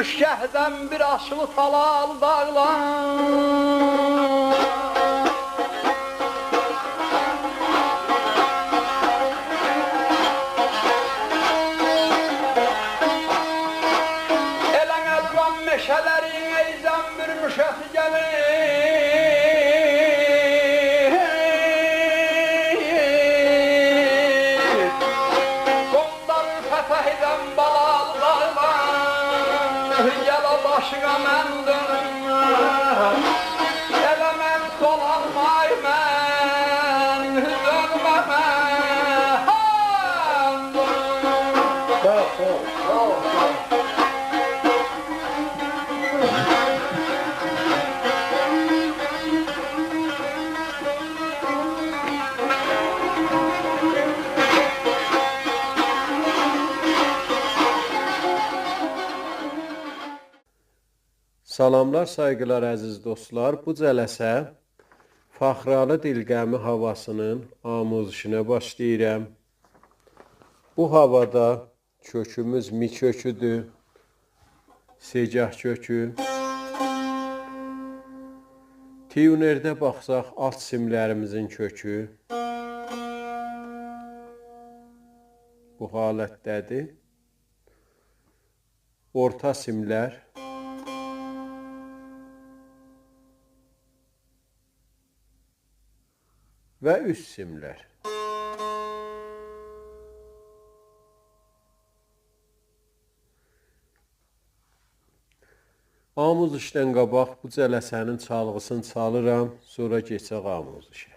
Düşmüş gəhdən bir aşılı talal dağlar. Elən əlvan meşələrin eyzən bir müşəti gəlir. Qondarı fətəh edən balalı dağlar. Gələ başına mən dönüm. Elə mən dolanmay mən dönməmə. Salamlar, sayğılar əziz dostlar. Bu cələsə Faxralı Dilqəmi havasının amuzişinə başlayıram. Bu havada kökümüz mi köküdür, segah kökü. Tiyunerdə baxsaq alt simlərimizin kökü bu halətdədir. Orta simlər və üst simlər. Amuz işdən qabaq bu cələsənin çalğısını çalıram, sonra keçək amuz işə.